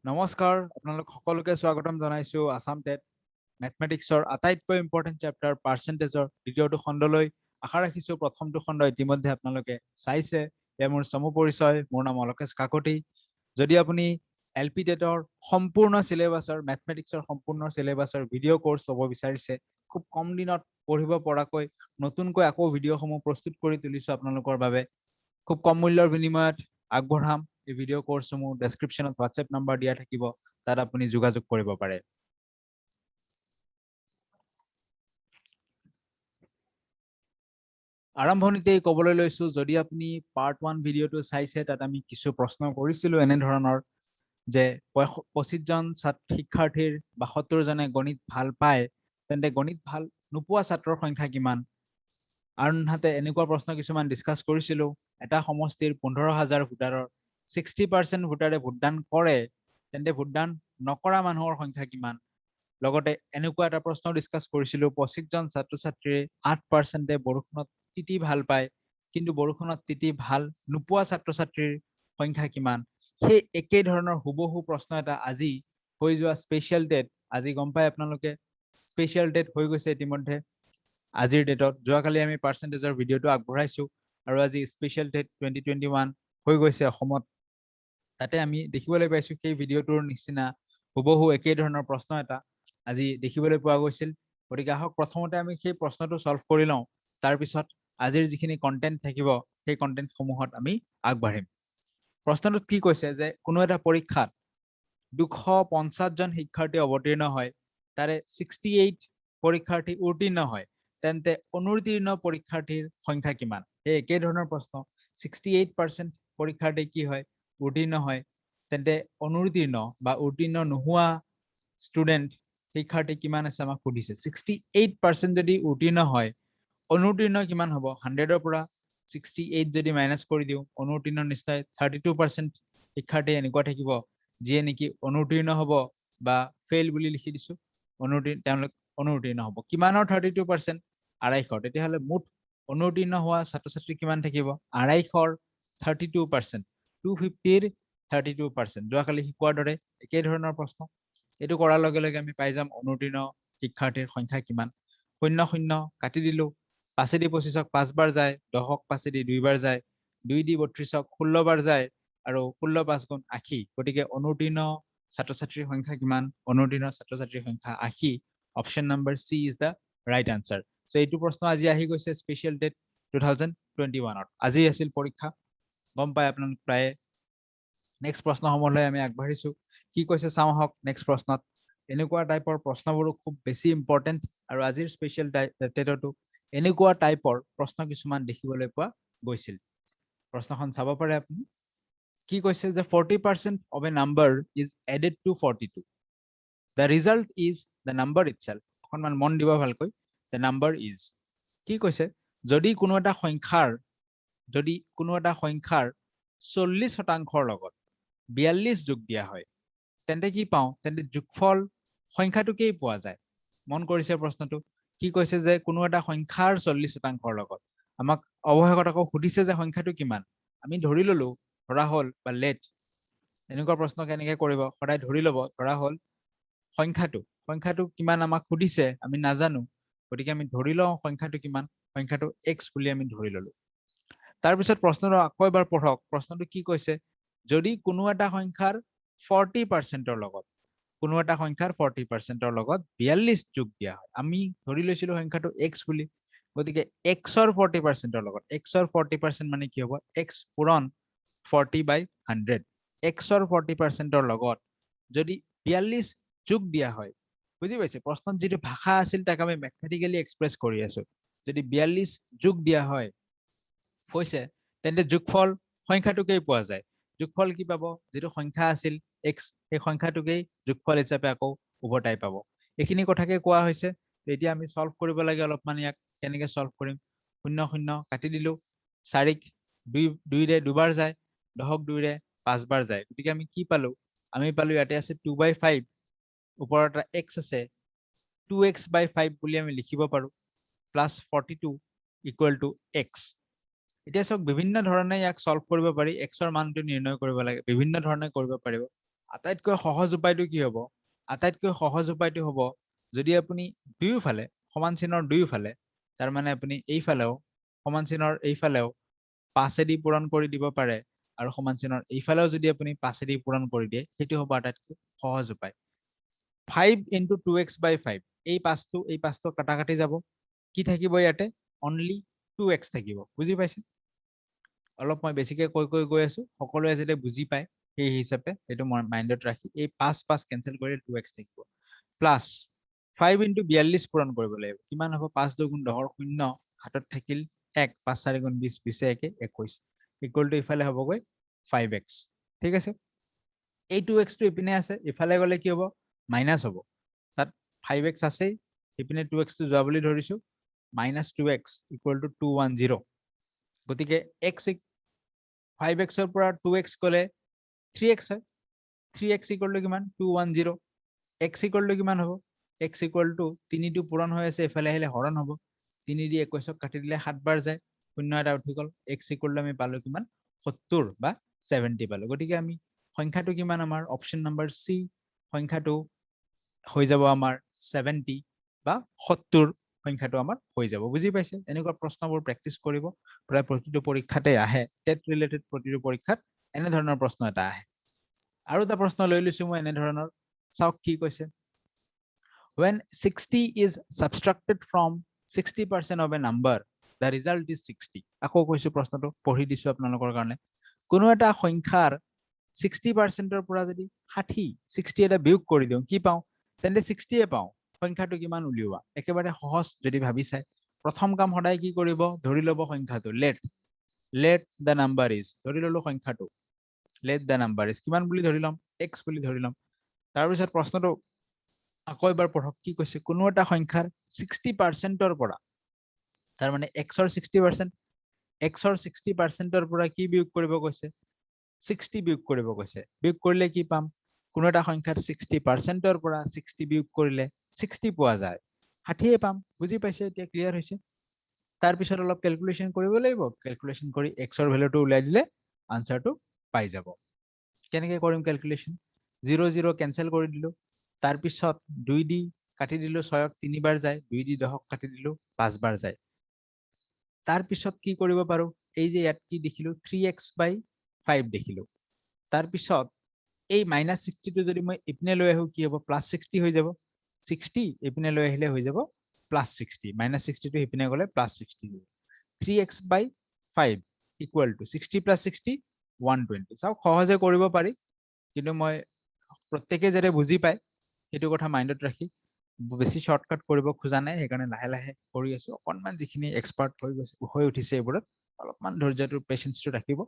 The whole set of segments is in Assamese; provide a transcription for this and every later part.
নমস্কাৰ আপোনালোক সকলোকে স্বাগতম জনাইছো আসাম টেট ম্যাথমেটিক্সৰ আটাইতকৈ ইম্পৰ্টেন্ট চেপ্টাৰ পাৰ্চেন্টেজৰ দ্বিতীয়টো খণ্ডলৈ আশা ৰাখিছো প্ৰথমটো খণ্ড ইতিমধ্যে আপোনালোকে চাইছে এ মোৰ চমু পৰিচয় মোৰ নাম অলকেশ কাকতি যদি আপুনি এলপি টেটৰ সম্পূৰ্ণ সিলেবাসৰ ম্যাথমেটিক্সৰ সম্পূৰ্ণ সিলেবাসৰ ভিডিও কোৰ্স ল'ব বিচাৰিছে খুব কম দিনত পঢ়িব পৰাকৈ নতুনকৈ আকৌ ভিডিওসমূহ প্ৰস্তুত কৰি তুলিছো আপোনালোকৰ বাবে খুব কম মূল্যৰ বিনিময়ত আগবঢ়াম এই ভিডিও কোৰ্সসমূহ ডেসক্ৰিপশনত হোৱাটসঅ্যাপ নাম্বাৰ দিয়া থাকিব তাত আপুনি যোগাযোগ কৰিব পাৰে আৰম্ভণিতেই ক'বলৈ লৈছো যদি আপুনি পাৰ্ট 1 ভিডিওটো চাইছে তাত আমি কিছু প্ৰশ্ন কৰিছিলো এনে ধৰণৰ যে 25 জন শিক্ষাৰ্থীৰ 72 জনে গণিত ভাল পায় তেন্তে গণিত ভাল নোপোৱা ছাত্ৰৰ সংখ্যা কিমান আনহাতে এনেকুৱা প্ৰশ্ন কিছুমান ডিসকাস কৰিছিলো এটা সমষ্টিৰ 15000 ভোটাৰৰ 60% ভোটাৰে ভোটদান কৰে তেন্তে ভোটদান নকৰা মানুহৰ সংখ্যা কিমান লগতে এনেকুৱা এটা প্ৰশ্ন ডিসকাস কৰিছিলো 25 জন ছাত্ৰ ছাত্ৰীৰ 8% বৰষুণত তিতি ভাল পায় কিন্তু বৰষুণত তিতি ভাল নোপোৱা ছাত্ৰ ছাত্ৰীৰ সংখ্যা কিমান সেই একে ধৰণৰ হুবহু প্ৰশ্ন এটা আজি হৈ যোৱা স্পেশাল ডেট আজি গম পায় আপোনালোকে স্পেশাল ডেট হৈ গৈছে ইতিমধ্যে আজিৰ ডেটত যোৱাকালি আমি পাৰ্চেন্টেজৰ ভিডিওটো আগবঢ়াইছো আৰু আজি স্পেশাল ডেট 2021 হৈ গৈছে অসমত তাতে আমি দেখিবলৈ পাইছো সেই ভিডিওটোৰ নিচিনা হুবহু একে ধৰণৰ প্ৰশ্ন এটা আজি দেখিবলৈ পোৱা গৈছিল গতিকে আহক প্ৰথমতে আমি সেই প্ৰশ্নটো সলভ কৰি লওঁ তাৰ পিছত আজিৰ যিখিনি কন্টেন্ট থাকিব সেই কন্টেন্ট সমূহত আমি আগবাঢ়িম প্ৰশ্নটোত কি কৈছে যে কোনো এটা পৰীক্ষাত 250 জন শিক্ষাৰ্থী অৱতীৰ্ণ হয় তাৰে 68 পৰীক্ষাৰ্থী উত্তীৰ্ণ হয় তেন্তে অনুত্তীৰ্ণ পৰীক্ষাৰ্থীৰ সংখ্যা কিমান এই একে ধৰণৰ প্ৰশ্ন 68% পৰীক্ষাৰ্থী কি হয় উত্তীৰ্ণ হয় তেন্তে অনুত্তীৰ্ণ বা উত্তীৰ্ণ নোহোৱা স্টুডেন্ট শিক্ষাৰ্থী কিমান আছে আমাক সুধিছে 68% যদি উত্তীৰ্ণ হয় অনুত্তীৰ্ণ কিমান হ'ব 100 ৰ পৰা 68 যদি মাইনাস কৰি দিও অনুত্তীৰ্ণ নিশ্চয় 32% শিক্ষাৰ্থী এনেকুৱা থাকিব যিয়ে নেকি অনুত্তীৰ্ণ হ'ব বা ফেইল বুলি লিখি দিছো অনুত্তীৰ্ণ হ'ব কিমানৰ 32% 250 তেতিয়াহলে মুঠ অনুত্তীৰ্ণ হোৱা ছাত্ৰ ছাত্ৰী কিমান থাকিব 250ৰ 32% 250ৰ 32% যোৱাকালি শিকোৱাৰ দৰে একে ধৰণৰ প্ৰশ্ন এটো কৰাৰ লগে লগে আমি পাই যাম অনুত্তীৰ্ণ শিক্ষাৰ্থীৰ সংখ্যা কিমান 0 0 কাটি দিলো 5 দি 25ক 5 বাৰ যায় 10ক 5 দি 2 বাৰ যায় 2 দি 32ক 16 বাৰ যায় আৰু 16 5 গুণ 80 গতিকে অনুত্তীৰ্ণ ছাত্ৰ ছাত্ৰীৰ সংখ্যা কিমান অনুত্তীৰ্ণ ছাত্ৰ ছাত্ৰীৰ সংখ্যা 80 option number C is the right answer so এইটো প্ৰশ্ন আজি আহি গৈছে স্পেশাল ডেট 2021 আজি আছিল পৰীক্ষা গম পায় আপোনালোক প্ৰায় নেক্সট প্ৰশ্নসমূহলৈ আমি আগবাঢ়িছো কি কৈছে চাওঁ হক নেক্সট প্ৰশ্নত এনেকুৱা টাইপৰ প্ৰশ্নবোৰো খুব বেছি ইম্পৰ্টেন্ট আৰু আজিৰ স্পেশাল ডেটটো এনেকুৱা টাইপৰ প্ৰশ্ন কিছুমান দেখিবলৈ পোৱা গৈছিল প্ৰশ্নখন চাব পাৰে আপুনি কি কৈছে যে 40% of a number is added to 42 the result is the number itself অকনমান মন দিব ভালকৈ the number is কি কৈছে যদি কোনো এটা সংখ্যাৰ 40% লগত 42 যোগ দিয়া হয় তেন্তে কি পাও তেন্তে যোগফল সংখ্যাটোকেই পোৱা যায় মন কৰিছে প্ৰশ্নটো কি কৈছে যে কোনো এটা সংখ্যাৰ 40% লগত আমাক অৱহেকত আকৌ সুধিছে যে সংখ্যাটো কিমান আমি ধৰি ললো ধৰা হল বা লেট এনেকুৱা প্ৰশ্ন কেনেকৈ কৰিব সদায় ধৰি লব ধৰা হল সংখ্যাটো কিমান আমাক সুধিছে আমি নাজানো গতিকে আমি ধৰি লওঁ সংখ্যাটো কিমান সংখ্যাটো x বুলি আমি ধৰি ললো তাৰ পিছত প্ৰশ্নটো আকৌ এবাৰ পঢ়ক প্ৰশ্নটো কি কৈছে যদি কোনো এটা সংখ্যাৰ 40%ৰ লগত কোনো এটা সংখ্যাৰ 40%ৰ লগত 42 যোগ দিয়া হয় আমি ধৰি লৈছিলো সংখ্যাটো x বুলি গতিকে x ৰ 40%ৰ লগত x ৰ 40% মানে কি হ'ব x পূৰণ 40/100 x ৰ 40%ৰ লগত যদি 42 যোগ দিয়া হয় বুজি পাইছে প্ৰশ্নত যেটো ভাষা আছিল তাক আমি ম্যাথমেটিক্যালি এক্সপ্ৰেছ কৰি আছো যদি 42 যোগ দিয়া হয় হৈছে তেন্তে যোগফল সংখ্যাটোকেই পোৱা যায় যোগফল কি পাব যেটো সংখ্যা আছিল x এই সংখ্যাটোকেই যোগফল হিচাপে আকৌ উভতাই পাব এইখিনি কথাকে কোৱা হৈছে এতিয়া আমি সলভ কৰিব লাগে অলপমান ইয়াক কেনেকৈ সলভ কৰিম 0 0 কাটি দিলো 4ক 2 ৰে দুবাৰ যায় 10ক 2 ৰে 5 বাৰ যায় গতিকে আমি কি পালো আমি পালো ইয়াতে আছে 2/5 ওপৰত এটা x আছে 2x/5 বুলি আমি লিখিব পাৰো প্লাস 42 ইকুয়াল টু x এতিয়া সব বিভিন্ন ধৰণে ইয়াক সলভ কৰিব পাৰি x ৰ মানটো নিৰ্ণয় কৰিব লাগে বিভিন্ন ধৰণে কৰিব পাৰিব আটাইতকৈ সহজ উপায়টো কি হ'ব আটাইতকৈ সহজ উপায়টো হ'ব যদি আপুনি দুয়োফালে সমান চিনৰ দুয়োফালে তাৰ মানে আপুনি এইফালেও সমান চিনৰ এইফালেও 5 দি পূৰণ কৰি দিব পাৰে আৰু সমান চিনৰ এইফালেও যদি আপুনি 5 দি পূৰণ কৰি দিয়ে সেইটো হ'ব আটাইতকৈ সহজ উপায় 5 into 2x by 5 এই 5টো কাটাকাটি যাব কি থাকিব ইয়াতে অনলি 2x থাকিব বুজি পাইছে অলপ মই বেছিকে কৈ গৈ আছো সকলোৱে যেতে বুজি পায় সেই হিচাপে এটো মই মাইন্ডত ৰাখি এই 5 কেনসেল কৰি 2x থাকিব প্লাস 5 into 42 পূৰণ কৰিব লাগিব কিমান হ'ব 5 2 গুণ 10 শূন্য হাতত থাকিল 1 5 4 গুণ 20 20 1 21 ইকুয়াল টু ইফালে হ'বগৈ 5x ঠিক আছে এই 2x টো ইপিনে আছে ইফালে গলে কি হ'ব মাইনাস হ'ব তাত 5x আছে ইপিনে 2x টো যোৱা বুলি ধৰিছো -2x ইকুয়াল টু 210 গতিকে x 5x ৰ পৰা 2x গলে 3x হয় 3x ইকুয়াল টু কিমান 210 x ইকুয়াল টু কিমান হ'ব x ইকুয়াল টু 3 টো পূৰণ হৈ আছে ইফালে আহিলে হৰণ হ'ব 3 দি 21ক কাটি দিলে 7 বাৰ যায় শূন্য এটা উঠি গল x ইকুয়াল টু আমি পালো কিমান 70 বা 70 পালো গতিকে আমি সংখ্যাটো কিমান আমাৰ অপচন নম্বৰ সি সংখ্যাটো হৈ যাব আমাৰ 70 বা 70 সংখ্যাটো আমাৰ হৈ যাব বুজি পাইছে এনেকুৱা প্ৰশ্নবোৰ প্ৰেক্টিস কৰিব প্ৰায় প্ৰতিটো পৰীক্ষাতে আহে টেট ৰিলেটেড প্ৰতিটো পৰীক্ষাত এনে ধৰণৰ প্ৰশ্ন এটা আহে আৰু এটা প্ৰশ্ন লৈ লৈছো মই এনে ধৰণৰ চাওক কি কৈছে when 60 is subtracted from 60% of a number the result is 60 আকৌ কৈছো প্ৰশ্নটো পঢ়ি দিছো আপোনালোকৰ কাৰণে কোনো এটা সংখ্যাৰ 60% ৰ পৰা যদি 60 এটা বিয়োগ কৰি দিও কি পাও তেন্তে 60 এ পাও সংখ্যাটো কিমান উলিওৱা একেবাৰে সহজ যদি ভাবি চাই প্ৰথম কাম সদায় কি কৰিব ধৰি লব সংখ্যাটো let the number is ধৰি ললো সংখ্যাটো let the number is কিমান বুলি ধৰি লম x বুলি ধৰি লম তাৰ পিছত প্ৰশ্নটো আকৌ এবাৰ পঢ়ক কি কৈছে কোনো এটা সংখ্যাৰ 60% ৰ পৰা তাৰ মানে x ৰ 60% x ৰ 60% ৰ পৰা কি বিয়োগ কৰিব কৈছে 60 বিয়োগ কৰিব কৈছে বিয়োগ কৰিলে কি পাম কোনো এটা সংখ্যাৰ 60% ৰ পৰা 60 বিয়োগ কৰিলে 60 পোৱা যায় 60 পাম বুজি পাইছে এতিয়া ক্লিয়াৰ হৈছে তাৰ পিছত অলপ ক্যালকুলেশন কৰিব লাগিব ক্যালকুলেশন কৰি x ৰ ভ্যালুটো উলাই দিলে আনসাৰটো পাই যাব কেনেকৈ কৰিম ক্যালকুলেশন 0 0 ক্যান্সেল কৰি দিলো তাৰ পিছত 2 দি কাটি দিলো 6ক 3 বাৰ যায় 2 দি 10ক কাটি দিলো 5 বাৰ যায় তাৰ পিছত কি কৰিব পাৰো এই যে ইয়াত কি দেখিলো 3x / 5 দেখিলো তাৰ পিছত এই -60 টো যদি মই ইপিনে লৈ আহো কি হ'ব +60 হৈ যাব 60 ইপিনে লৈ আহিলে হৈ যাব +60 -60 টো ইপিনে গলে +60 3x / 5 ইকুয়াল টু 60 + 60 120 চাও সহজে কৰিব পাৰি কিন্তু মই প্ৰত্যেককে যেতে বুজি পায় এটো কথা মাইন্ডত ৰাখি বেছি শৰ্টকাট কৰিব খোজা নাই সেইকাৰণে লাহে লাহে কৰি আছো অকনমান যিখিনি এক্সপাৰ্ট হৈ উঠিছে এইবোৰত অলপমান ধৈৰ্যটো পেশেন্সটো ৰাখিব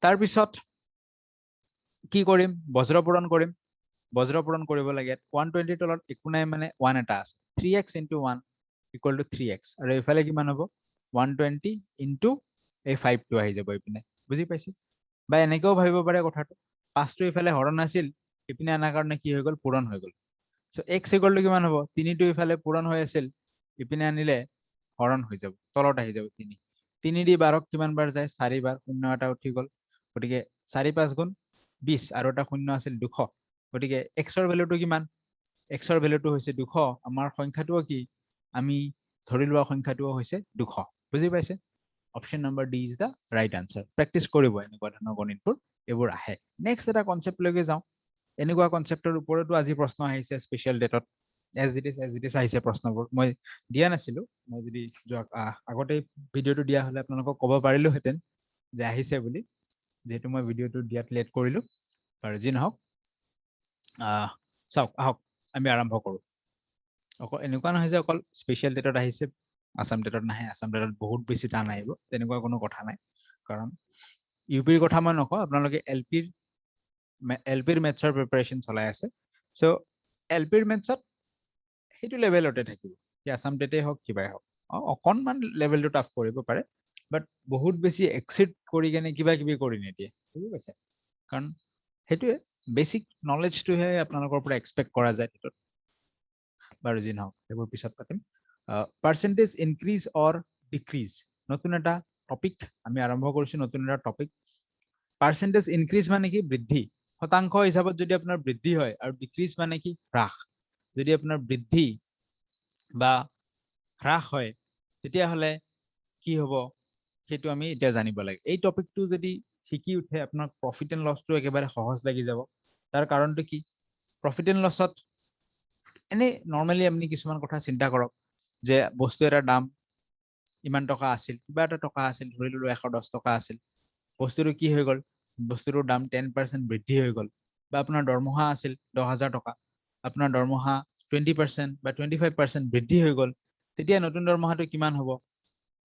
তাৰ পিছত কি কৰিম বজ্ৰপূৰণ কৰিব লাগে 120 তলত একো নাই মানে 1 এটা আছে 3x * 1 = 3x আৰু ইফালে কিমান হ'ব 120 * এই 5 টো আহি যাব ইপিনে বুজি পাইছে বা এনেকেও ভাবিব পাৰে কথাটো 5 টো ইফালে হৰণ আছিল ইপিনে আনা কাৰণে কি হৈ গল পূৰণ হৈ গল সো x = কিমান হ'ব 3 টো ইফালে পূৰণ হৈ আছিল ইপিনে আনিলে হৰণ হৈ যাব তলত আহি যাব 3 3 দি 12ক কিমান বাৰ যায় 4 বাৰ শূন্য এটা উঠি গল গতিকে 4 5 গুণ 20 আৰু এটা শূন্য আছিল 200 গতিকে x ৰ ভ্যালুটো কিমান x ৰ ভ্যালুটো হৈছে 200 আমাৰ সংখ্যাটো কি আমি ধৰি লোৱা সংখ্যাটো হৈছে 200 বুজি পাইছে option number D is the right answer practice কৰিব এনেকুৱা ধৰণৰ গণিতবোৰ এবোৰ আহে নেক্সট এটা কনসেপ্ট লৈকে যাও এনেকুৱা কনসেপ্টৰ ওপৰতো আজি প্ৰশ্ন আহিছে স্পেশাল ডেটত এজ ইট ইজ আহিছে প্ৰশ্নবোৰ মই দিয়া নাছিলো মই যদি আগতে ভিডিওটো দিয়া হলে আপোনালোকক ক'ব পাৰিলো হেতেন যে আহিছে বুলি যেহেতু মই ভিডিওটো দিয়াত লেট কৰিলো আৰু যি নহওক চাওক আহক আমি আৰম্ভ কৰো অকল এনেকুৱা নহয় যে অকল স্পেশাল ডেটত আহিছে আসাম ডেটত নাহে আসাম ডেটত বহুত বেছি টান আহিব তেনেকুৱা কোনো কথা নাই কাৰণ ইউপিৰ কথা মই নকওঁ আপোনালোকে এলপিৰ মেথছৰ প্ৰিপাৰেচন চলাই আছে সো এলপিৰ মেথছত সেইটো লেভেলতে থাকিব কি আসাম ডেটে হওক কিবাই হওক অকনমান লেভেলটো টাফ কৰিব পাৰে বাট বহুত বেছি এক্সিড কৰি কেনে কিবা কিবি কৰি নিদিয়ে বুজি পাইছে কাৰণ হেতুৱে বেসিক নলেজটোহে আপোনালোকৰ পৰা এক্সপেক্ট কৰা যায় বাৰু যি নহওক এইবোৰ পিছত পাতিম পাৰ্সেন্টেজ ইনক্ৰিজ অৰ ডিক্ৰিজ নতুন এটা টপিক আমি আৰম্ভ কৰিছো নতুন এটা টপিক পাৰ্সেন্টেজ ইনক্ৰিজ মানে কি বৃদ্ধি শতাংশ হিচাপত যদি আপোনাৰ বৃদ্ধি হয় আৰু ডিক্ৰিজ মানে কি হ্ৰাস যদি আপোনাৰ বৃদ্ধি বা হ্ৰাস হয় তেতিয়াহ'লে কি হ'ব সেইটো আমি এতিয়া জানিব লাগে এই টপিকটো যদি শিকি উঠে আপোনাৰ প্ৰফিট এণ্ড লছটো একেবাৰে সহজ লাগি যাব তাৰ কাৰণটো কি প্ৰফিট এণ্ড লছত এনে নৰ্মেলি আপুনি কিছুমান কথা চিন্তা কৰক যে বস্তু এটাৰ দাম ইমান টকা আছিল কিবা এটা টকা আছিল ধৰি ললো 110 টকা আছিল বস্তুটো কি হৈ গ'ল বস্তুটোৰ দাম 10% বৃদ্ধি হৈ গ'ল বা আপোনাৰ দৰমহা আছিল 10,000 টকা আপোনাৰ দৰমহা 20% বা 25% বৃদ্ধি হৈ গ'ল তেতিয়া নতুন দৰমহাটো কিমান হ'ব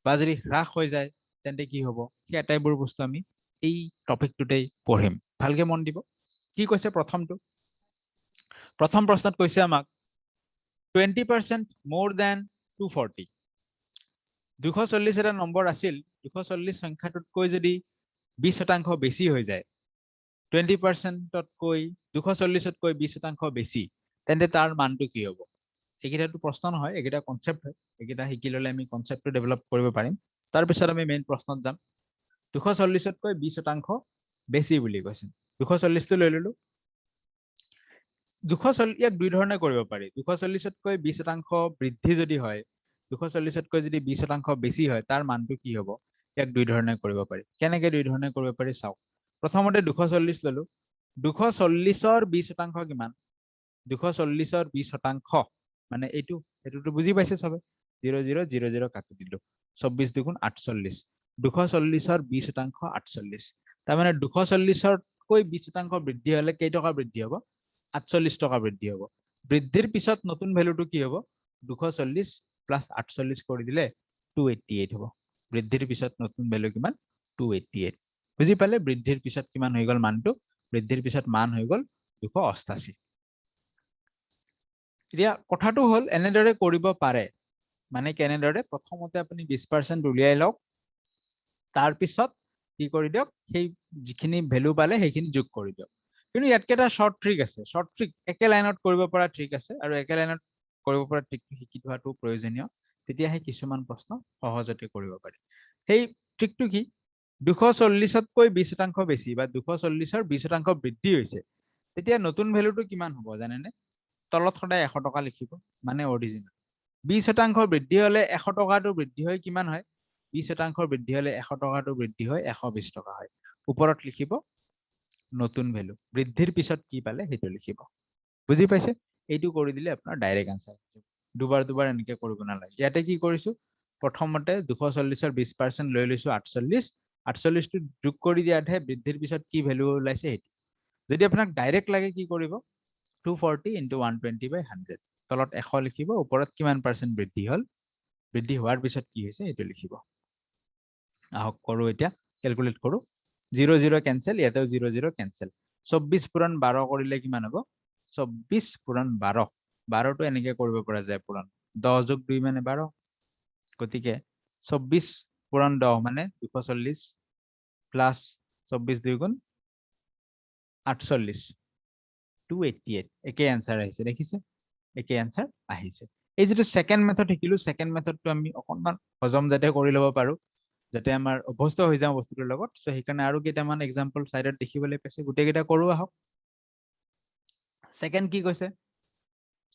বা যদি হ্ৰাস হৈ যায় তেন্তে কি হ'ব সেই আটাইবোৰ বস্তু আমি এই টপিকটোতেই পঢ়িম ভালকে মন দিব কি কৈছে প্ৰথমটো প্ৰথম প্ৰশ্নত কৈছে আমাক 20% more than 240 240 এটা নম্বৰ আছিল 240 সংখ্যাটোতকৈ যদি 20% বেছি হৈ যায় 20%তকৈ 240তকৈ 20% বেছি তেন্তে তাৰ মানটো কি হ'ব এইকেইটাটো প্ৰশ্ন নহয় এইকেইটা কনসেপ্ট হয় এইকেইটা শিকি ললে আমি কনসেপ্টটো ডেভেলপ কৰিব পাৰিম তাৰ পিছত আমি মেইন প্ৰশ্নত যাম 240তকৈ 20% বেছি বুলি কৈছে 240টো লৈ ললো 240 ইয়াক দুই ধৰণে কৰিব পাৰি 240তকৈ 20% বৃদ্ধি যদি হয় 240তকৈ যদি 20% বেছি হয় তাৰ মানটো কি হ'ব ইয়াক দুই ধৰণে কৰিব পাৰি কেনেকৈ দুই ধৰণে কৰিব পাৰি চাওক প্ৰথমতে 240 ললো 240ৰ 20% কিমান 240ৰ 20% মানে এইটোতো বুজি পাইছে সবে 0 0 0 0 কাটি দিলো 24 দুগুণ 48 240ৰ 20% 48 তাৰ মানে 240তকৈ 20% বৃদ্ধি হলে কেই টকা বৃদ্ধি হ'ব 48 টকা বৃদ্ধি হ'ব বৃদ্ধিৰ পিছত নতুন ভ্যালুটো কি হ'ব 240 প্লাস 48 কৰি দিলে 288 হ'ব বৃদ্ধিৰ পিছত নতুন ভ্যালু কিমান 288 বুজি পালে বৃদ্ধিৰ পিছত কিমান হৈ গ'ল মানটো বৃদ্ধিৰ পিছত মান হৈ গ'ল 288 এতিয়া কথাটো হল এনেদৰে কৰিব পাৰে মানে কেনেদৰে প্ৰথমতে আপুনি 20% উলিয়াই লওক তাৰ পিছত কি কৰি দিয়ক সেই যিখিনি ভ্যালু পালে সেইখিনি যোগ কৰি দিয়ক কিন্তু ইয়াতকে এটা শৰ্ট ট্ৰিক আছে শৰ্ট ট্ৰিক একে লাইনত কৰিব পৰা ট্ৰিক আছে আৰু একে লাইনত কৰিব পৰা ট্ৰিকটো শিকি থোৱাটো প্ৰয়োজনীয় তেতিয়াহে কিছুমান প্ৰশ্ন সহজতে কৰিব পাৰি সেই ট্ৰিকটো কি 240তকৈ 20% বেছি বা 240ৰ 20% বৃদ্ধি হৈছে তেতিয়া নতুন ভ্যালুটো কিমান হ'ব জানেনে তলত সদায় 100 টকা লিখিব মানে অৰিজিনাল 20% বৃদ্ধি হলে 100 টকাটো বৃদ্ধি হয় কিমান হয় 20% বৃদ্ধি হলে 100 টকাটো বৃদ্ধি হয় 120 টকা হয় ওপৰত লিখিব নতুন ভ্যালু বৃদ্ধিৰ পিছত কি পালে সেইটো লিখিব বুজি পাইছে এইটো কৰি দিলে আপোনাৰ ডাইৰেক্ট আনসাৰ আছে দুবাৰ এনেকৈ কৰিব নালাগে ইয়াতে কি কৰিছো প্ৰথমতে 240ৰ 20% লৈ লৈছো 48 48 টো যোগ কৰি দিয়াতহে বৃদ্ধিৰ পিছত কি ভ্যালু ওলাইছে সেইটো যদি আপোনাক ডাইৰেক্ট লাগে কি কৰিব 240 into 120 by 100 তলত 100 লিখিব ওপৰত কিমান % বৃদ্ধি হল বৃদ্ধি হোৱাৰ পিছত কি হৈছে এইটো লিখিব আহক কৰো এতিয়া ক্যালকুলেট কৰো 0 0 ক্যান্সেল ইয়াতেও 0 0 ক্যান্সেল 24 পূৰণ 12 কৰিলে কিমান হ'ব 24 পূৰণ 12 12টো এনেকৈ কৰিব পৰা যায় পূৰণ 10 যোগ 2 মানে 12 গতিকে 24 পূৰণ 10 মানে 240 প্লাস 24 2 গুণ 48 288 একে আনসাৰ আহিছে দেখিছে একে আনসাৰ আহিছে এই যেটো সেকেন্ড মেথড শিকিলো সেকেন্ড মেথডটো আমি অকনমান হজম যাতে কৰি লব পাৰো যাতে আমাৰ অভ্যস্ত হৈ যাও বস্তুটোৰ লগত সো সেইকাৰণে আৰু কেইটামান এক্সাম্পল সাইডত দেখিবলৈ পাইছে গুটেকেইটা কৰো আহক সেকেন্ড কি কৈছে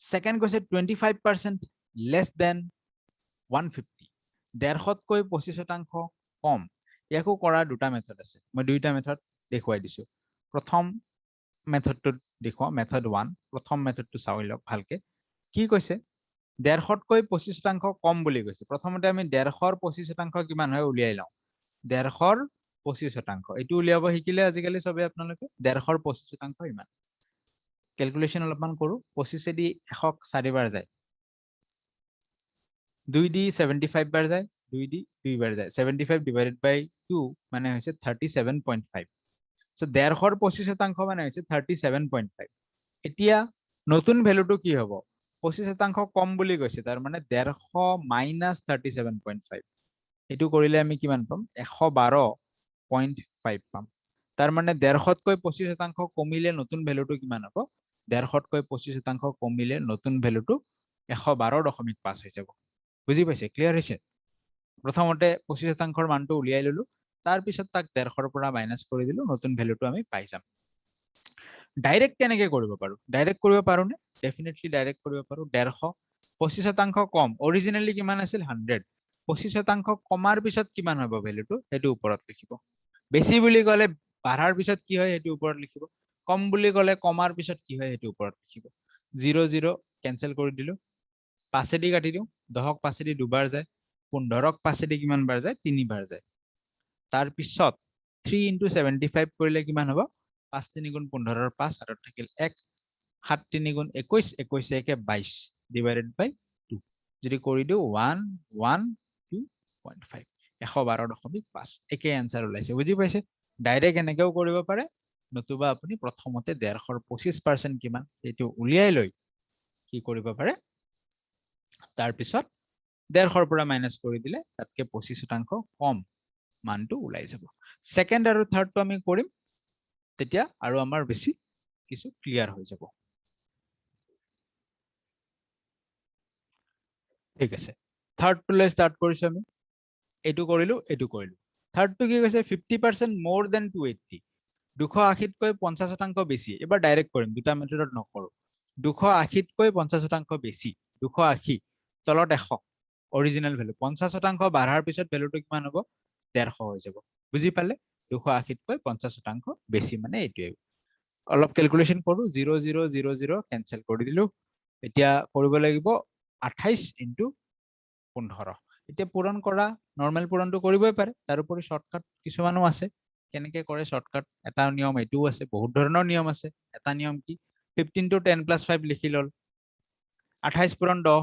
সেকেন্ড কৈছে 25% less than 150 150তকৈ 25% কম ইয়াকো কৰা দুটা মেথড আছে মই দুইটা মেথড দেখুৱাই দিছো প্ৰথম মেথডটো দেখুৱা মেথড 1 প্ৰথম মেথডটো চাই লওক ভালকে কি কৈছে 150তকৈ 25% কম বুলি কৈছে প্ৰথমতে আমি 150ৰ 25% কিমান হয় উলিয়াই লওঁ 150ৰ 25% এটো উলিয়াব শিকিলে আজিকালি সবে আপোনালোকে 150ৰ 25% ইমান ক্যালকুলেশন অলপমান কৰো 25 দি 100ক 4 বাৰ যায় 2 দি 75 বাৰ যায় 2 দি 2 বাৰ যায় 75 ডিভাইডেড বাই 2 মানে হৈছে 37.5 সো 150ৰ 25% মানে হৈছে 37.5 এতিয়া নতুন ভ্যালুটো কি হ'ব 25% কম বুলি কৈছে তাৰ মানে 150 মাইনাস 37.5 এটো কৰিলে আমি কিমান পাম 112.5 পাম তাৰ মানে 150তকৈ 25% কমিলে নতুন ভ্যালুটো কিমান হ'ব 150তকৈ 25% কমিলে নতুন ভ্যালুটো 112.5 হৈ যাব বুজি পাইছে ক্লিয়াৰ হৈছে প্ৰথমতে 25%ৰ মানটো উলিয়াই ললো তাৰ পিছত তাক 150ৰ পৰা মাইনাস কৰি দিলো নতুন ভ্যালুটো আমি পাই যাম ডাইৰেক্ট কেনেকৈ কৰিব পাৰোঁ? ডাইৰেক্ট কৰিব পাৰোঁনে? ডেফিনেটলি ডাইৰেক্ট কৰিব পাৰোঁ। 150 25% কম, অৰিজিনেলি কিমান আছিল 100, 25% কমাৰ পিছত কিমান হ'ব ভেলুটো সেইটো ওপৰত লিখিব। বেছি বুলি ক'লে বাঢ়াৰ পিছত কি হয় সেইটো ওপৰত লিখিব, কম বুলি ক'লে কমাৰ পিছত কি হয় সেইটো ওপৰত লিখিব। 0 0 কেনচেল কৰি দিলোঁ, 5 কাটি দিওঁ, 10ক 5 দুবাৰ যায়, 15ক 5 কিমান বাৰ যায় 3 বাৰ যায়। তাৰপিছত 3 × 75 কৰিলে কিমান হ'ব? 5 3 × 15 5, হাতত থাকিল 1, 7 3 × 21, 21 1 22 ডিভাইডেড বাই 2, যদি কৰি দিওঁ 112.5, 112.5 একে এনসাৰ ওলাইছে। বুজি পাইছে? ডাইৰেক্ট এনেকেও কৰিব পাৰে, নতুবা আপুনি প্ৰথমতে 150ৰ 25% কিমান সেইটো উলিয়াই লৈ কি কৰিব পাৰে, তাৰপিছত 150ৰ পৰা মাইনাছ কৰি দিলে তাতকে 25% কম মানটো ওলাই যাব। সেকেন্ড আৰু থাৰ্ডটো আমি কৰিম, তেতিয়া আৰু আমাৰ বেছি কিছু ক্লিয়াৰ হৈ যাব। ঠিক আছে, থাৰ্ডটোলৈ ষ্টাৰ্ট কৰিছো আমি, এইটো কৰিলো এইটো কৰিলো। থাৰ্ডটো কি কৈছে? 50% মোৰ দেন 280, 280তকৈ 50% বেছি। এবাৰ ডাইৰেক্ট কৰিম, দুটা মেথডত নকৰো। 280তকৈ 50% বেছি, 280 তলত 100 অৰিজিনেল ভেলু, 50% বাঢ়াৰ পিছত ভেলুটো কিমান হ'ব? 150 হৈ যাব। বুজি পালে? 280তকৈ 50% বেছি মানে এইটোৱে। অলপ ক্যালকুলেশন কৰো, 0 0 0 0 কেনসেল কৰি দিলো। এতিয়া কৰিব লাগিব 28 × 15। এতিয়া পূৰণ কৰা, নৰ্মেল পূৰণটো কৰিবই পাৰে, তাৰ উপৰি শৰ্টকাট কিছুমানো আছে। কেনেকে কৰে শৰ্টকাট? এটা নিয়ম এইটোও আছে, বহুত ধৰণৰ নিয়ম আছে। এটা নিয়ম কি? 15 টো 10 + 5 লিখি লল, 28 পূৰণ 10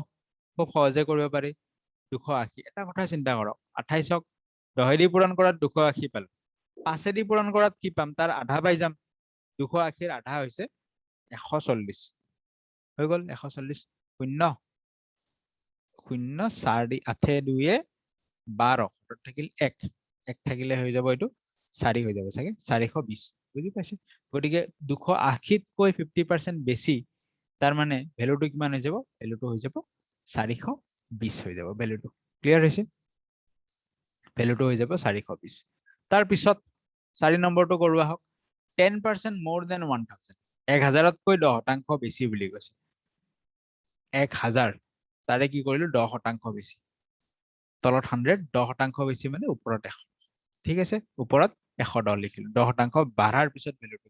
খুব সহজে কৰিব পাৰি, 280। এটা কথা চিন্তা কৰক, 28ক 10 দি পূৰণ কৰাত 280 পালো, 5 দি পূৰণ কৰাত কি পাম? তাৰ আধা পাই যাম। 280ৰ আধা হৈছে 140, হৈ গল 140, 0 0 4 8 2 12, থাকিল 1 1 থাকিলে হৈ যাব এইটো 4 হৈ যাব চাগে, 420। বুজি পাইছে? গতিকে 280তকৈ 50% বেছি, তাৰ মানে ভ্যালুটো কিমান হৈ যাব? ভ্যালুটো হৈ যাব 420 হৈ যাব। ভ্যালুটো ক্লিয়াৰ হৈছে? ভ্যালুটো হৈ যাব 420। তাৰ পিছত 4 নম্বৰটো কৰো আহক, 10% more than 1000, 1000তকৈ 10% বেছি বুলি কৈছে। 1000 তাৰে কি কৰিলো 10% বেছি, তলত 100, 10% বেছি মানে ওপৰত 100। ঠিক আছে, ওপৰত 110 লিখিলো, 10% বাঢ়াৰ পিছত ভ্যালুটো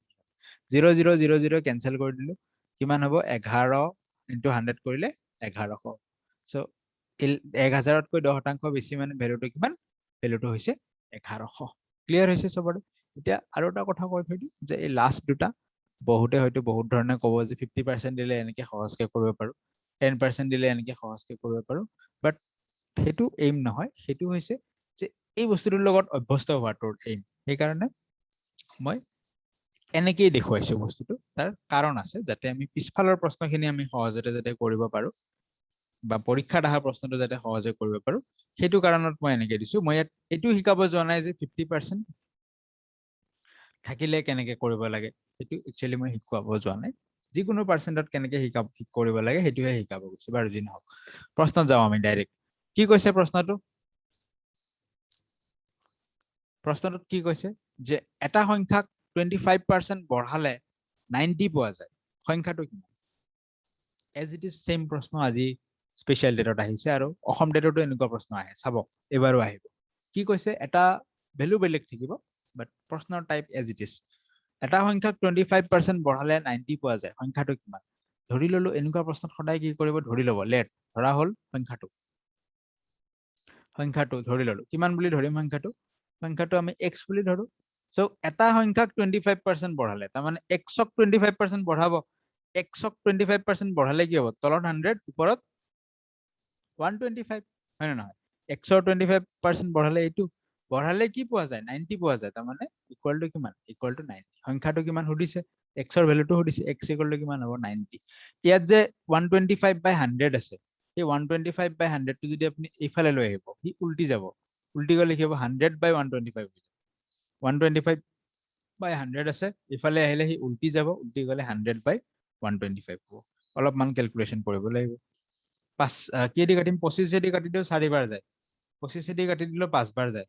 0 0 0 0 কেনসেল কৰি দিলো, কিমান হ'ব? 11 × 100 কৰিলে 1100। সো 1000তকৈ 10% বেছি মানে ভ্যালুটো কিমান? ভ্যালুটো হৈছে 1100। ক্লিয়াৰ হৈছে সবৰে? এতিয়া আৰু এটা কথা কৈ থৈ দিওঁ যে এই লাষ্ট দুটা বহুতে হয়তো বহুত ধৰণে ক'ব যে 50% দিলে এনেকে সহজকে কৰিব পাৰো, 10% দিলে এনেকে সহজকে কৰিব পাৰো, বাট সেইটো এইম নহয়, সেইটো হৈছে যে এই বস্তুটোৰ লগত অভ্যস্ত হোৱাটোৰ এইম। সেইকাৰণে মই এনেকেই দেখুৱাইছো বস্তুটো। তাৰ কাৰণ আছে, যাতে আমি পিছফালৰ প্ৰশ্নখিনি আমি সহজতে যাতে কৰিব পাৰো, বা পৰীক্ষাত অহা প্ৰশ্নটো যাতে সহজে কৰিব পাৰো, সেইটো কাৰণত মই এনেকে দিছো। মই ইয়াত এইটো শিকাব যোৱা নাই যে 50% থাকিলে কেনেকে কৰিব লাগে, সেইটো একচুয়ালি মই শিকাব যোৱা নাই। যিকোনো পাৰ্চেন্টত কেনেকে কৰিব লাগে সেইটোহে শিকাব গৈছো। বাৰু যি নহওক, প্ৰশ্নত যাওঁ আমি ডাইৰেক্ট। কি কৈছে প্ৰশ্নটো? প্ৰশ্নটোত কি কৈছে যে এটা সংখ্যাক 25% বঢ়ালে 90 পোৱা যায়, সংখ্যাটো কি? এজ ইট ইজ সেম প্ৰশ্ন আজি স্পেশাল ডেটত আহিছে, আৰু অসম ডেটতো এনেকুৱা প্ৰশ্ন আহে, চাব এবাৰো আহিব। কি কৈছে? এটা ভ্যালু বেলেগ থাকিব, বাট প্ৰশ্নৰ টাইপ এজ ইট ইজ। এটা সংখ্যাক 25% বঢ়ালে 90 পোৱা যায়, সংখ্যাটো কিমান? ধৰি ললো, এনেকুৱা প্ৰশ্নত সদায় কি কৰিব? ধৰি লব। লেট ধৰা হল সংখ্যাটো ধৰি ললো, কিমান বুলি ধৰিম? সংখ্যাটো আমি x বুলি ধৰো। সো এটা সংখ্যাক 25% বঢ়ালে, তাৰমানে x-ক 25% বঢ়াব, x-ক 25% বঢ়ালে কি হ'ব? তলত 100, ওপৰত 125, হয় নে নহয়? x-ৰ 25% বঢ়ালে এইটো, বঢ়ালে কি পোৱা যায়? 90 পোৱা যায়, তাৰমানে ইকুৱেল টু কিমান? Equal to 90। সংখ্যাটো কিমান সুধিছে? x-ৰ ভ্যালুটো সুধিছে, x ইকুৱেল টু কিমান হ'ব? 90। ইয়াত যে 125/100 আছে, এই 125/100 টো যদি আপুনি এইফালে লৈ আহিব, সি উল্টি যাব। উল্টি গলে কি হ'ব? 100/125 হৈ যাব। 125/100 আছে, ইফালে আহিলে সি উল্টি যাব, উল্টি গলে 100/125 হ'ব। অলপমান ক্যালকুলেশন কৰিব লাগিব। 5 কি দি কাটিম? 25 দি কাটি দিও 4 বাৰ যায়, 25 দি কাটি দিলো 5 বাৰ যায়,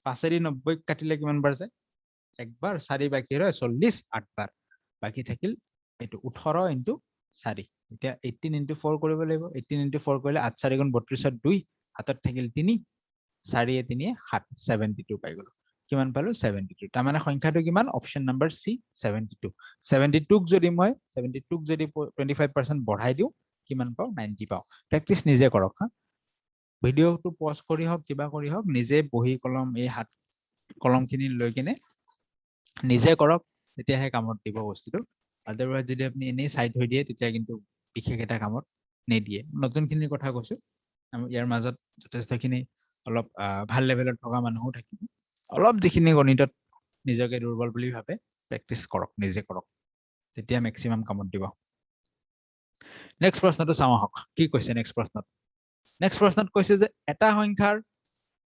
5 দি 90 কাটিলে কিমান বাৰ যায়? একবাৰ, 4 বাকি ৰয় 40, 8 বাৰ। বাকি থাকিল এইটো 18 ইনটু 4 এতিয়া 18 ইনটু 4 কৰিব লাগিব 18 ইনটু 4 কৰিলে 8 4 গুণ 32 2 হাতত থাকিল 3 4 3 7 72 পাই গলো কিমান পালো 72 তাৰ মানে সংখ্যাটো কিমান অপচন নম্বৰ সি 72 72 ক যদি মই 72 ক যদি 25% বঢ়াই দিও কিমান পাও 90 পাও প্ৰেক্টিস নিজে কৰক হা ভিডিওটো পজ কৰি হওক কিবা কৰি হওক নিজে বহি কলম এই হাত কলমখিনি লৈ কিনে নিজে কৰক তেতিয়াহে কামত দিব বস্তুটো আদাৰৱাইজ যদি আপুনি এনেই সাইড হৈ দিয়ে তেতিয়া কিন্তু বিশেষ এটা কামত নিদিয়ে নতুনখিনিৰ কথা কৈছো ইয়াৰ মাজত যথেষ্টখিনি অলপ ভাল লেভেলত থকা মানুহো থাকিব অলপ যিখিনি গণিতত নিজকে দুৰ্বল বুলি ভাবে প্ৰেক্টিস কৰক নিজে কৰক তেতিয়া ম্যাক্সিমাম কামত দিব নেক্সট প্ৰশ্নটো চাওঁ আহক কি কৈছে নেক্সট প্ৰশ্নত নেক্সট প্ৰশ্নত কৈছে যে এটা সংখ্যাৰ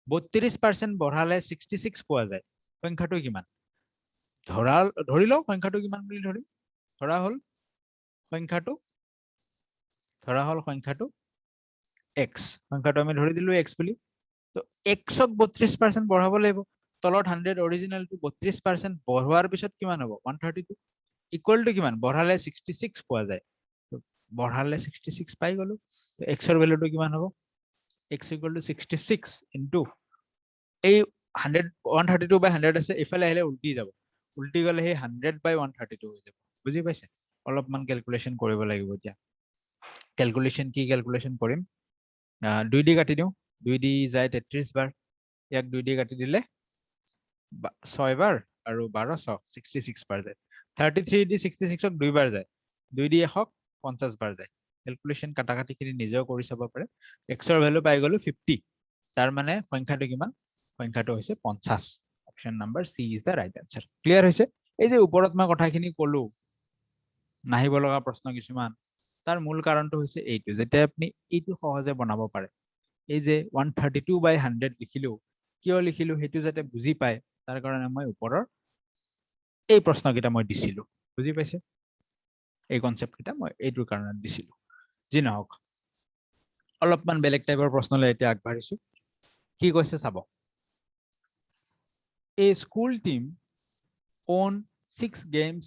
32% বঢ়ালে 66 পোৱা যায় সংখ্যাটো কিমান ধৰি লও সংখ্যাটো কিমান বুলি ধৰিম ধৰা হল সংখ্যাটো x সংখ্যাটো আমি ধৰি দিলো x বুলি তো x ক 32% বঢ়াব লাগিব তলত 100 অৰিজিনাল টু 32% বঢ়োৱাৰ পিছত কিমান হ'ব 132 ইকুৱেল টু কিমান বঢ়ালে 66 পোৱা যায় তো বঢ়ালে 66 পাই গলো তো x ৰ ভ্যালুটো কিমান হ'ব x equal to 66 into এই 100 132 by 100 আছে ইফালে আহিলে উল্টি যাব উল্টি গলে হে 100 by 132 হৈ যাব বুজি পাইছে অলপমান ক্যালকুলেশন কৰিব লাগিব এতিয়া ক্যালকুলেশন কি ক্যালকুলেশন কৰিম 2 দি কাটি দিও 2 দি যায় 33 বাৰ ইয়াক 2 দি কাটি দিলে 6 বাৰ আৰু 12 66 বাৰ যায় 33 দি 66 ক 2 বাৰ যায় 2 দি 100 50 বাৰ যায় ক্যালকুলেশন কাটাকাটিখিনি নিজেও কৰি চাব পাৰে x ৰ ভ্যালু পাই গলো 50 তাৰ মানে সংখ্যাটো কিমান সংখ্যাটো হৈছে 50 option number C is the right answer clear হৈছে এই যে ওপৰত মই কথাখিনি কলো নাহিব লগা প্ৰশ্ন কিছুমান তাৰ মূল কাৰণটো হৈছে এইটো যেতে আপুনি এইটো সহজে বনাব পাৰে এই যে 132 by 100 লিখিলো কিয় লিখিলো হেতু যাতে বুজি পায় তাৰ কাৰণে মই ওপৰৰ এই প্ৰশ্নকিটা মই দিছিলো বুজি পাইছে এই কনসেপ্ট কিটা মই এইটোৰ কাৰণে দিছিলো যি নহওক অলপমান বেলেগ টাইপৰ প্ৰশ্নলৈ এতিয়া আগবাঢ়িছো কি কৈছে চাব A school team won 6 games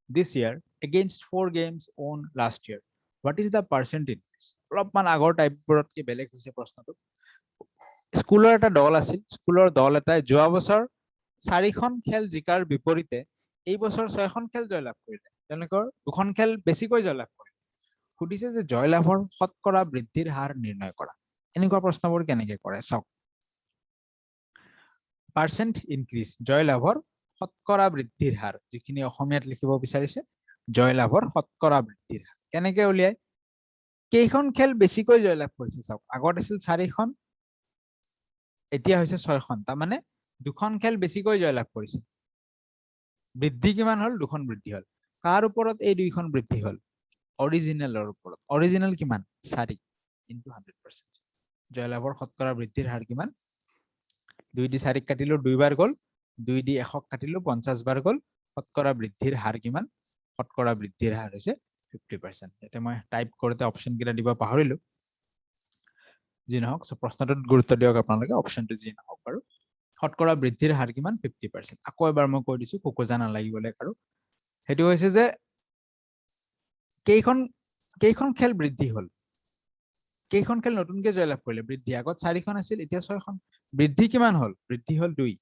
this year against 4 games won last year. What is the percentage? অলপমান আগৰ টাইপবোৰত কি বেলেগ হৈছে প্ৰশ্নটো স্কুলৰ এটা দল আছিল স্কুলৰ দল এটাই যোৱা বছৰ 4খন খেল জিকাৰ বিপৰীতে এই বছৰ 6খন খেল জয়লাভ কৰিলে তেওঁলোকৰ দুখন খেল বেছিকৈ জয়লাভ কৰিলে সুধিছে যে জয়লাভৰ শতকৰা বৃদ্ধিৰ হাৰ নিৰ্ণয় কৰা এনেকুৱা প্ৰশ্নবোৰ কেনেকৈ কৰে চাওক পাৰ্সেন্ট ইনক্ৰিজ জয়লাভৰ শতকৰা বৃদ্ধিৰ হাৰ যিখিনি অসমীয়াত লিখিব বিচাৰিছে জয়লাভৰ শতকৰা বৃদ্ধিৰ হাৰ কেনেকৈ উলিয়ায় কেইখন খেল বেছিকৈ জয়লাভ কৰিছে চাওক আগত আছিল 4খন এতিয়া হৈছে 6খন তাৰ মানে দুখন খেল বেছিকৈ জয়লাভ কৰিছে বৃদ্ধি কিমান হল দুখন বৃদ্ধি হল কাৰ ওপৰত এই দুইখন বৃদ্ধি হল অৰিজিনেলৰ ওপৰত অৰিজিনেল কিমান 4 ইনটু 100% জয়লাভৰ শতকৰা বৃদ্ধিৰ হাৰ কিমান 2 দি 4 কাটিলো 2 বাৰ গল 2 দি 100 কাটিলো 50 বাৰ গল শতকৰা বৃদ্ধিৰ হাৰ কিমান শতকৰা বৃদ্ধিৰ হাৰ হৈছে 50% এটা মই টাইপ কৰোতে অপচন কিটা দিব পাহৰিলো যি নহওক সো প্ৰশ্নটোত গুৰুত্ব দিয়ক আপোনালোকে অপচনটো যি নহওক আৰু শতকৰা বৃদ্ধিৰ হাৰ কিমান 50% আকৌ এবাৰ মই কৈ দিছো কোকোজা নালাগিবলে আৰু হেতু হৈছে যে কেইখন খেল বৃদ্ধি হল কেইখন খেল নতুনকে জয়লাভ কৰিলে বৃদ্ধি আগত 4খন আছিল এতিয়া 6খন বৃদ্ধি কিমান হল বৃদ্ধি হল 2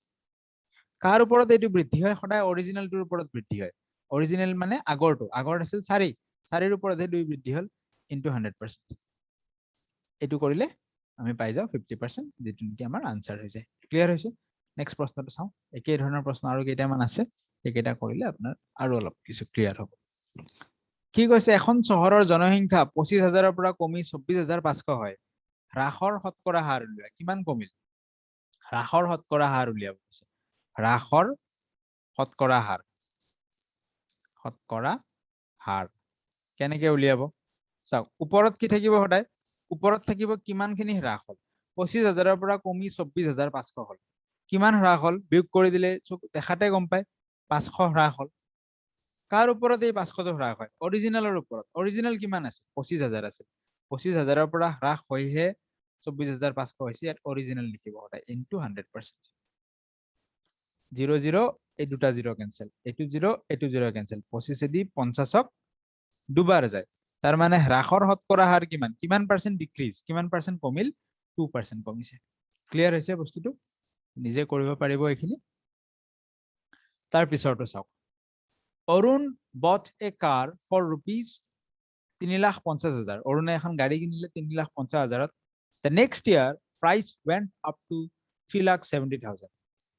কাৰ ওপৰত এইটো বৃদ্ধি হয় সদায় অৰিজিনেলটোৰ ওপৰত বৃদ্ধি হয় অৰিজিনেল মানে আগৰটো আগৰ আছিল 4 4ৰ ওপৰতহে 2 বৃদ্ধি হল ইনটু 100% এইটো কৰিলে আমি পাই যাও 50% যেটো নেকি আমাৰ আনসাৰ হৈ যায় ক্লিয়াৰ হৈছে নেক্সট প্ৰশ্নটো চাও একেই ধৰণৰ প্ৰশ্ন আৰু কেইটামান আছে এইকেইটা কৰিলে আপোনাৰ আৰু অলপ কিছু ক্লিয়াৰ হ'ব কি কৈছে এখন চহৰৰ জনসংখ্যা 25000ৰ পৰা কমি 24500 হয় হ্ৰাসৰ শতকৰা হাৰ উলিওৱা কিমান কমিল হ্ৰাসৰ শতকৰা হাৰ উলিয়াব কৈছে হ্ৰাসৰ শতকৰা হাৰ কেনেকৈ উলিয়াব চাওক ওপৰত কি থাকিব সদায় ওপৰত থাকিব কিমানখিনি হ্ৰাস হল 25000ৰ পৰা কমি 24500 হল কিমান হ্ৰাস হল বিয়োগ কৰি দিলে দেখাতে গম পায় 500 হ্ৰাস হল কাৰ ওপৰত এই 500 হ্ৰাস হয় অৰিজিনেলৰ ওপৰত অৰিজিনেল কিমান আছে 25000 আছে 25000ৰ পৰা হ্ৰাস হৈহে 24500 হৈছে ইয়াত অৰিজিনেল লিখিব সদায় ইনটু 100% 0 0 এই দুটা 0 ক্যান্সেল এটু 0 এটু 0 ক্যান্সেল 25 দি 50ক দুবার যায় তার মানে হ্ৰাসৰ শতকৰা হাৰ কিমান কিমান পাৰ্সেন্ট ডিক্ৰিজ কিমান পাৰ্সেন্ট কমিল 2% কমিছে ক্লিয়াৰ হৈছে বস্তুটো নিজে কৰিব পাৰিব এইখিনি তাৰ পিছৰটো চাওক Arun bought a car for rupees 3,50,000 অৰুণে এখন গাড়ী কিনিলে 3,50,000 the next year price went up to 3,70,000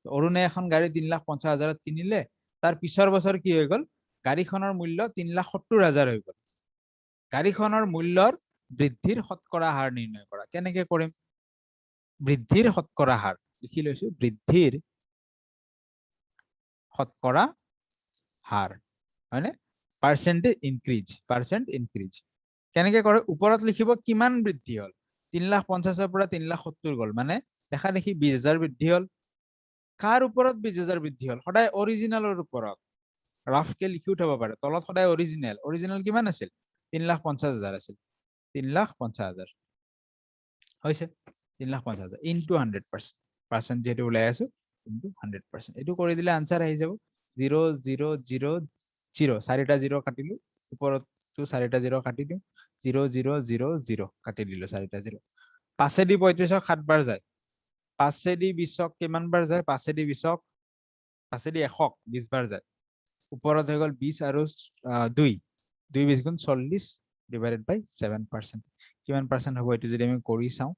অৰুণে এখন গাড়ী 3,50,000 কিনিলে তাৰ পিছৰ বছৰ কি হৈ গল গাড়ীখনৰ মূল্য 3,70,000 হৈ গল গাড়ীখনৰ মূল্যৰ বৃদ্ধিৰ শতকৰা হাৰ নিৰ্ণয় কৰা কেনেকৈ কৰিম বৃদ্ধিৰ শতকৰা হাৰ লিখি লৈছো বৃদ্ধিৰ শতকৰা হাৰ হয়নে পাৰ্সেন্টেজ ইনক্ৰিজ কেনেকৈ কৰে ওপৰত লিখিব কিমান বৃদ্ধি হল 3,50,000 পৰা 3,70,000 গল মানে দেখা দেখি 20,000 বৃদ্ধি হল কাৰ ওপৰত 20,000 বৃদ্ধি হল সদায় অৰিজিনালৰ ওপৰত ৰাফকে লিখি উঠাব পাৰে তলত সদায় অৰিজিনাল কিমান আছিল 3,50,000 আছিল 3,50,000 হৈছে 3,50,000 ইনটু 100% যেটো ওলাই আছে ইনটু 100% এটো কৰি দিলে আনসাৰ আহি যাব 0 0 0 0 চাৰিটা 0 কাটিলো ওপৰতো চাৰিটা 0 কাটি দিও 0 0 0 0 কাটি দিলো চাৰিটা 0 5 দি 35ক 7 বাৰ যায় 5 দি 20ক কিমান বাৰ যায় 5 দি 20ক 5 দি 100ক 20 বাৰ যায় ওপৰত হৈ গল 20 আৰু 2 2 20 গুণ 40 ডিভাইডেড বাই 7% কিমান পাৰ্সেন্ট হ'ব এটো যদি আমি কৰি চাও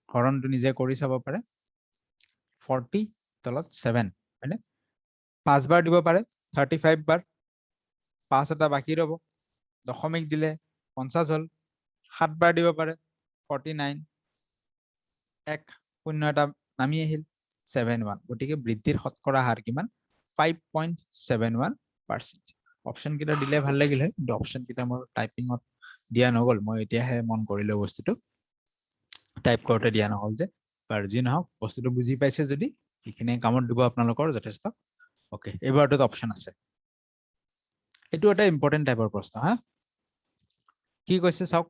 হৰণটো নিজে কৰি চাব পাৰে 40 তলত 7 হয়নে 5 বাৰ দিব পাৰে 35 বাৰ 5 এটা বাকি ৰব দশমিক দিলে 50 হল 7 বাৰ দিব পাৰে 49 এক শূন্য এটা নামি আহিল 71 গতিকে বৃদ্ধিৰ শতকৰা হাৰ কিমান 5.71% অপশন কিটা দিলে ভাল লাগিল হয় কিন্তু অপশন কিটা মোৰ টাইপিংত দিয়া নগল মই এতিয়াহে মন কৰিলো বস্তুটো টাইপ কৰোতে দিয়া নহল যে বাৰু যি নহওক বস্তুটো বুজি পাইছে যদি এইখিনি কামত দিব আপোনালোকৰ যথেষ্ট ওকে এবাৰটো অপশন আছে এটো এটা ইম্পৰ্টেন্ট টাইপৰ প্ৰশ্ন হা কি কৈছে চাওক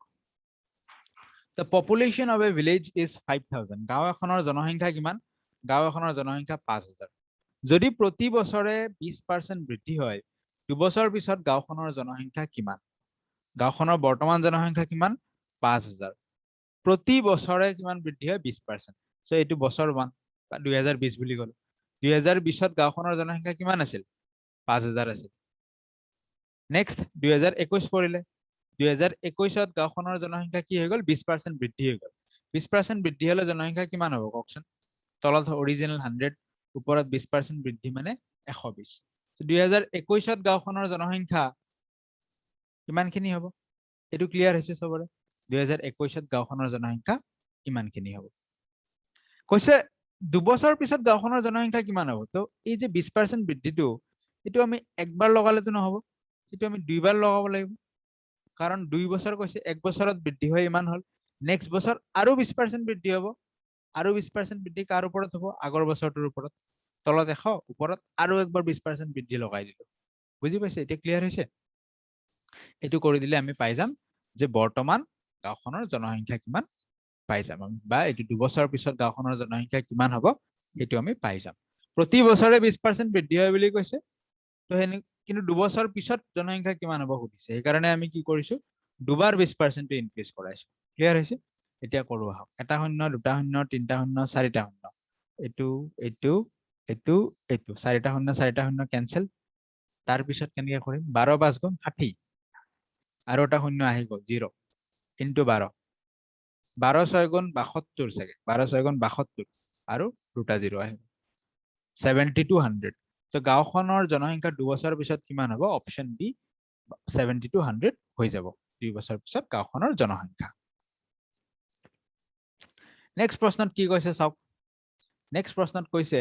The population of a village is 5,000 গাঁও এখনৰ জনসংখ্যা কিমান গাঁও এখনৰ জনসংখ্যা 5,000 যদি প্ৰতি বছৰে 20% বৃদ্ধি হয় দুবছৰ পিছত গাঁওখনৰ জনসংখ্যা কিমান গাঁওখনৰ বৰ্তমান জনসংখ্যা কিমান 5,000 প্ৰতি বছৰে কিমান বৃদ্ধি হয় 20% সো এটো বছৰ 1 2020 বুলি গল 2020ত গাঁওখনৰ জনসংখ্যা কিমান আছিল 5,000 আছিল নেক্সট 2021 পৰিলে 2021ত গাঁওখনৰ জনসংখ্যা কি হৈ গল 20% বৃদ্ধি হৈ গল 20% বৃদ্ধি হলে জনসংখ্যা কিমান হ'ব কওকচোন তলত অৰিজিনাল 100 ওপৰত 20% বৃদ্ধি মানে 120 2021ত গাঁওখনৰ জনসংখ্যা কিমানখিনি হ'ব এটো ক্লিয়াৰ হৈছে সবৰে 2021ত গাঁওখনৰ জনসংখ্যা কিমানখিনি হ'ব কৈছে দুবছৰ পিছত গাঁওখনৰ জনসংখ্যা কিমান হ'ব তো এই যে 20% বৃদ্ধিটো এটো আমি একবাৰ লগালেতো নহব এটো আমি দুইবাৰ লগাব লাগিব কাৰণ 2 বছৰ কৈছে এক বছৰত বৃদ্ধি হয় ইমান হল নেক্সট বছৰ আৰু 20% বৃদ্ধি হ'ব আৰু 20% বৃদ্ধি কাৰ ওপৰত হ'ব আগৰ বছৰটোৰ ওপৰত তলত 100 ওপৰত আৰু একবাৰ 20% বৃদ্ধি লগাই দিলো বুজি পাইছে এটা ক্লিয়াৰ হৈছে এটো কৰি দিলে আমি পাই যাম যে বৰ্তমান গাঁওখনৰ জনসংখ্যা কিমান পাই যাম বা এটো 2 বছৰ পিছত গাঁওখনৰ জনসংখ্যা কিমান হ'ব এটো আমি পাই যাম প্ৰতি বছৰে 20% বৃদ্ধি হয় বুলি কৈছে তো হেনি কিন্তু 2 বছৰ পিছত জনসংখ্যা কিমান হ'ব সুধিছে এই কাৰণে আমি কি কৰিছো দুবাৰ 20% টো ইনক্ৰিজ কৰাইছো ক্লিয়াৰ হৈছে এতিয়া কৰো আহক এটা শূন্য দুটা শূন্য তিনটা শূন্য চাৰিটা শূন্য এটো এটো এটো এটো চাৰিটা শূন্য ক্যান্সেল তাৰ পিছত কেনেকৈ কৰিম 12 5 গুণ 60 আৰু এটা শূন্য আহি গল 0 ইনটু 12 12 6 গুণ 72 চাগে 12 6 গুণ 72 আৰু দুটা 0 আহিব 7200 তো গাঁওখনৰ জনসংখ্যা 2 বছৰ পিছত কিমান হ'ব অপশন বি 7200 হৈ যাব 2 বছৰ পিছত গাঁওখনৰ জনসংখ্যা নেক্সট প্ৰশ্নত কি কৈছে চাওক নেক্সট প্ৰশ্নত কৈছে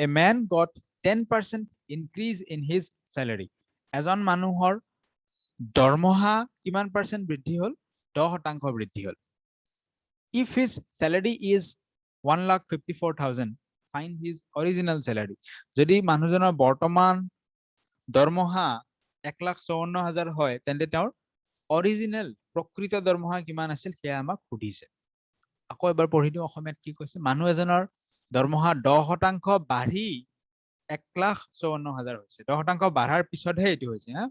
a man got 10% increase in his salary এজন মানুহৰ দৰমহা কিমান পার্সেন্ট বৃদ্ধি হল 10% বৃদ্ধি হল if his salary is 1,54,000 find his original salary যদি মানুহজনৰ বৰ্তমান দৰমহা 1,54,000 হয় তেন্তে তেওঁৰ অৰিজিনাল প্ৰকৃত দৰমহা কিমান আছিল সেয়া আমাক সুধিছে আকৌ এবাৰ পঢ়ি দিও অসমীয়াত কি কৈছে মানুহ এজনৰ দৰমহা 10% বাঢ়ি 1,54,000 হৈছে 10% বাঢ়াৰ পিছতহে এটো হৈছে হা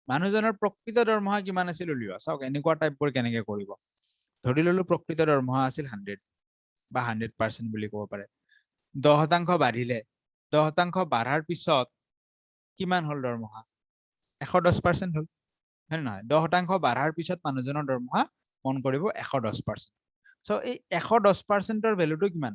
মানুহজনৰ প্ৰকৃত দৰমহা কিমান আছিল উলিওৱা চাওক এনেকুৱা টাইপৰ কেনেকে কৰিব ধৰি ললো প্ৰকৃত দৰমহা আছিল 100 বা 100% বুলি ক'ব পাৰে 10% বাঢ়িলে 10% বাঢ়াৰ পিছত কিমান হল দৰমহা 110% হল হয় নহয় 10% বাঢ়াৰ পিছত মানুহজনৰ দৰমহা মন কৰিব 110% সো এই 110%ৰ ভ্যালুটো কিমান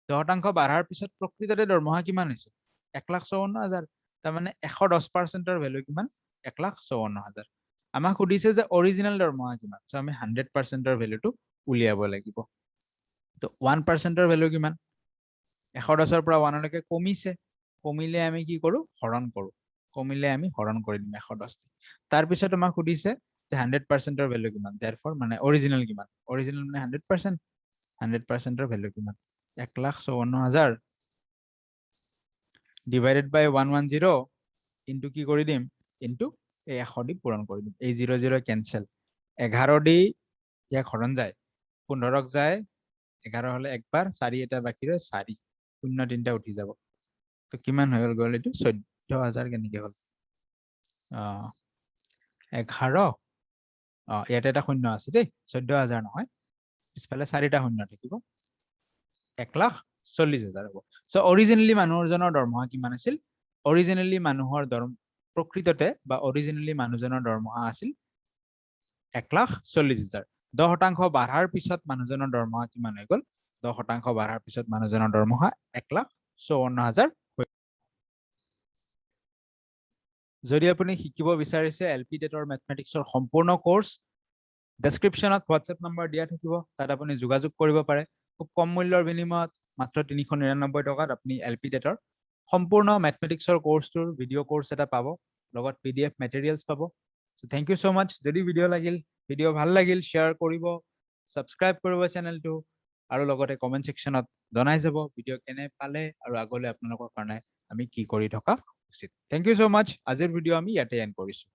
10% বাঢ়াৰ পিছত প্ৰকৃততে দৰমহা কিমান হৈছে 1,54,000 তাৰ মানে 110%ৰ ভ্যালু কিমান 1,54,000 আমাক সুধিছে যে অৰিজিনাল দৰমহা কিমান সো আমি 100%ৰ ভ্যালুটো উলিয়াব লাগিব তো 1%ৰ ভ্যালু কিমান 110ৰ পৰা 1 লৈকে কমিছে কমিলে আমি কি কৰো হৰণ কৰো কমিলে আমি হৰণ কৰি দিম 110 তাৰ পিছত আমাক সুধিছে যে 100%ৰ ভ্যালু কিমান therefore মানে অৰিজিনাল কিমান অৰিজিনাল মানে 100% 100%ৰ ভ্যালু কিমান 1,54,000 divided by 110 into কি কৰি দিম into এই 100 দি পূৰণ কৰি দিম এই 0 0 ক্যান্সেল 11 দি ইয়াক হৰণ যায় 15ক যায় 11 হলে একবাৰ 4 এটা বাকি ৰয় 4 শূন্য 3টা উঠি যাব তো কিমান হৈ গল এটো 14,000 কেনেকে হল 11 ইয়াতে এটা শূন্য আছে দেই 14,000 নহয় পিছফালে 4টা শূন্য থাকিব 1,40,000 হ'ব সো অৰিজিনালি মানুহজনৰ দৰমহা কিমান আছিল অৰিজিনালি মানুহৰ প্ৰকৃততে বা অৰিজিনালি মানুহজনৰ দৰমহা আছিল 1,40,000 10% বাঢ়াৰ পিছত মানুহজনৰ দৰমহা কিমান হৈ গল 10% বাঢ়াৰ পিছত মানুহজনৰ দৰমহা 1,54,000 যদি আপুনি শিকিব বিচাৰিছে এলপি টেটৰ ম্যাথমেটিক্সৰ সম্পূৰ্ণ কোৰ্স ডেসক্ৰিপশনত হোৱাটসএপ নম্বৰ দিয়া থাকিব তাত আপুনি যোগাযোগ কৰিব পাৰে খুব কম মূল্যৰ বিনিময়ত মাত্ৰ 399 টকাত আপুনি এলপি টেটৰ সম্পূৰ্ণ ম্যাথমেটিক্সৰ কোৰ্সটোৰ ভিডিও কোৰ্স এটা পাব লগত পিডিএফ মেটেৰিয়েলছ পাব সো থ্যাংক ইউ সো মাচ যদি ভিডিও ভাল লাগিল শেয়াৰ কৰিব সাবস্ক্ৰাইব কৰিব চেনেলটো আৰু লগতে কমেন্ট সেকশনত জনাই যাব ভিডিও কেনে পালে আৰু আগলৈ আপোনালোকৰ কাৰণে আমি কি কৰি থকা উচিত থ্যাংক ইউ সো মাচ আজিৰ ভিডিও আমি ইয়াতে এন্ড কৰিছো